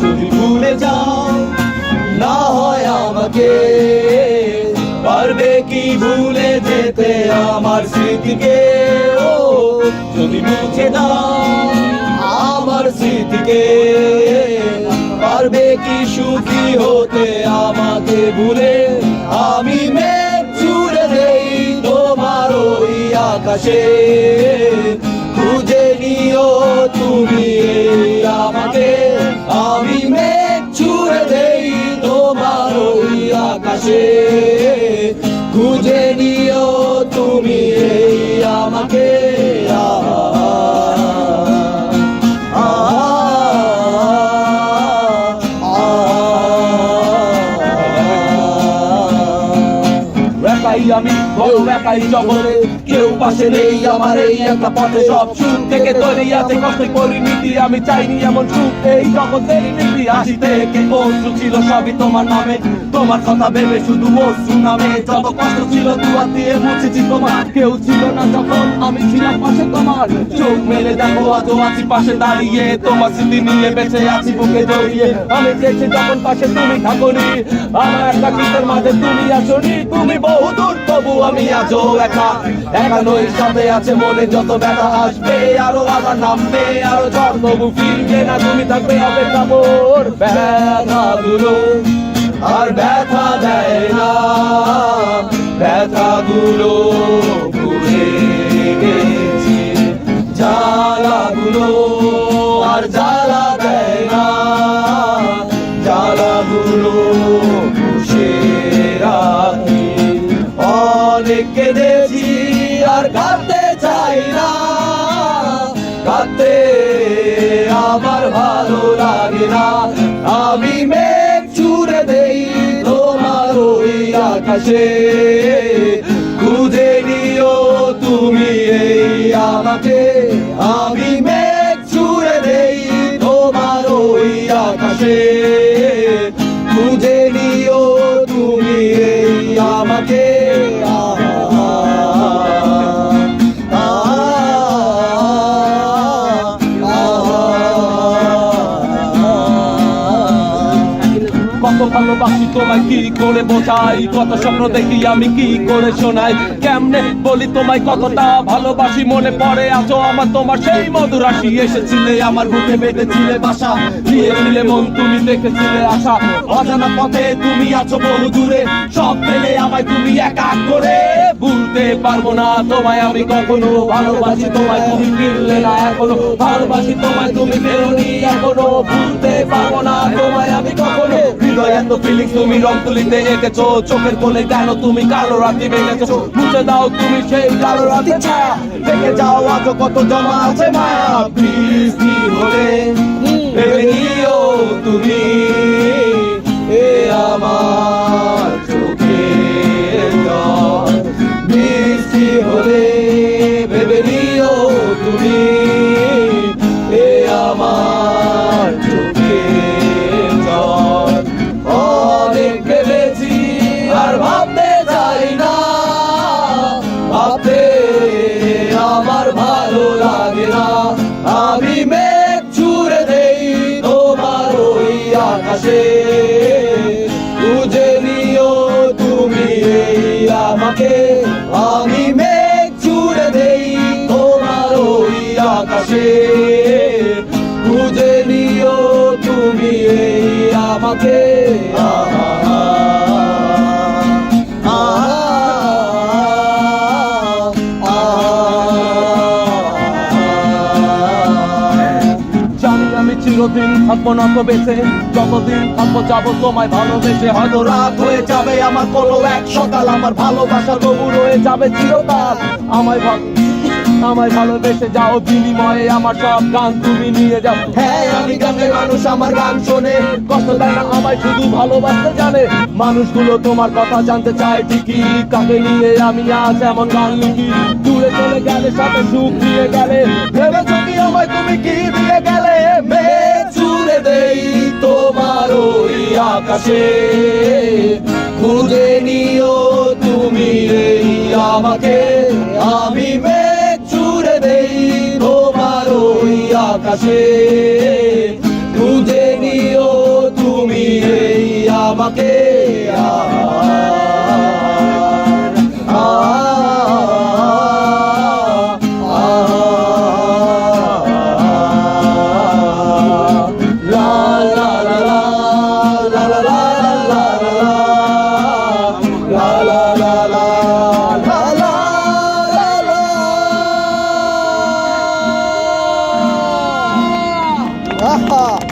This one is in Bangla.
যদি ভুলে যাও না হয় আমাকে, পারবে কি ভুলে যেতে আমার স্মৃতিকে? ও যদি মুছে দাও আমার স্মৃতিকে, পারবে কি সুখী হতে আমাকে ভুলে? আমি মেঘ ছুঁড়ে দেই তোমার ওই আকাশে, খুঁজে নিও তুমি আমাকে। আমি মেঘ ছুঁড়ে দেই তোমার ওই আকাশে, খুঁজে নিও তুমি আমাকে। আমি বড় একাই জগতে, কেউ পাশে নেই আমার এই একটা পথে। সব সুখ থেকে তৈরি আছে কষ্টের পরিণতি, আমি চাইনি এমন সুখ এই জগতের নীতি। হাসি থেকে অশ্রু ছিল সবই তোমার নামে, তোমার কথা ভেবে শুধু অশ্রু নামে। যত কষ্ট ছিল দুয়ার দিয়ে মুছেছি তোমার, কেউ ছিল না যখন আমি ছিলাম পাশে তোমার। চোখ মেলে দেখো আজও আছি পাশে দাঁড়িয়ে, তোমার স্মৃতি নিয়ে বেঁচে আছি বুকে জড়িয়ে। আমি চেয়েছি যখন পাশে তুমি থাকোনি, আমার একটা গীতের মাঝে তুমি আসনি। তুমি বহু দূর তবু আমি আজও একা, একা নই সাথে আছে মনে যত ব্যথা। আসবে আরো আবার নামবে আরো ঝড়, তবু ফিরবে না তুমি, থাকবে অপেক্ষা মোর। ব্যথাগুলো আর ব্যথা দেয় না, ব্যথাগুলো ভুলে গেছি। জ্বালাগুলো আর জ্বালা দেয় না, জ্বালাগুলো বসে রাখি। অনেক কেঁদেছি আর কাঁদতে চাই না, কাঁদতে আমার ভালো লাগে না। আমি মেঘ ছুঁড়ে দেই তোমার ওই আকাশে, খুঁজে নিও তুমি আমাকে। আমি মেঘ ছুঁড়ে দেই তোমার ওই আকাশে, খুঁজে নিও তুমি আমাকে। কত ভালোবাসি তোমায় কি করে বোঝাই, কত স্বপ্ন দেখি আমি কি করে শোনাই। কেমনে বলি তোমায় কতটা ভালোবাসি, মনে পড়ে আছো আমার তোমার সেই মধুর হাসি। এসেছিলে আমার বুকে বেঁধেছিলে বাসা, দিয়েছিলে মন তুমি দেখেছিলে আশা। অজানা পথে তুমি আছো বহু দূরে, সব পেলে আমায় তুমি একা করে। ভুলতে পারবো না তোমায় আমি কখনো, ভালোবাসি তোমায় তুমি ফিরলে না এখনো। ভালোবাসি তোমায় তুমি ফেরোনি এখনো, ভুলতে পারবো না তোমায় আমি কখনো। হৃদয় এত ফিলিংস তুমি রং তুলিতে এঁকেছো, চোখের কোণে কেন তুমি কালো রাতি বেঁধেছো। মুছে দাও তুমি সেই কালো রাতি ছায়া, দেখে যাও আজও কত জমা আছে মায়া। বৃষ্টি হলে ভেবে নিও তুমি আমার চোখের জল। বৃষ্টি হলে ভেবে নিও তুমি আমার চোখের জল। অনেক ভেবেছি আর ভাবতে চাই না, ভাবতে আমার ভালো লাগে না। আমি মেঘ ছুঁড়ে দেই তোমার ওই আকাশে, খুঁজে নিও তুমি আমাকে। আমি মেঘ ছুঁড়ে দেই তোমার ওই আকাশে, খুঁজে নিও তুমি আমাকে। চিরদিন থাকবো না তো বেঁচে, যতদিন থাকবো যাবো তোমায় ভালোবেসে। হয়তো রাত হয়ে যাবে আমার কোনো এক সকাল, আমার ভালোবাসা তবু রয়ে যাবে চিরকাল। আমায় ভালোবেসে যাও, বিনিময়ে আমার সব গান তুমি নিয়ে যাও। হ্যাঁ আমি গানের মানুষ, আমার গান শোনে, কষ্ট দেয় না আমায় শুধু ভালোবাসতে জানে। মানুষগুলো তোমার কথা জানতে চায় ঠিকই, কাকে নিয়ে আমি আজ এমন গান লিখি। দূরে চলে গেলে সাথে সুখ দিয়ে গেলে, ভেবেছো কি আমায় তুমি কি দিয়ে গেলে? মেঘ ছুঁড়ে দেই তোমার ওই আকাশে খুঁজে নিও তুমি এই আমাকে আমি মেঘ ছুড়ে দেই তোমার ওই আকাশে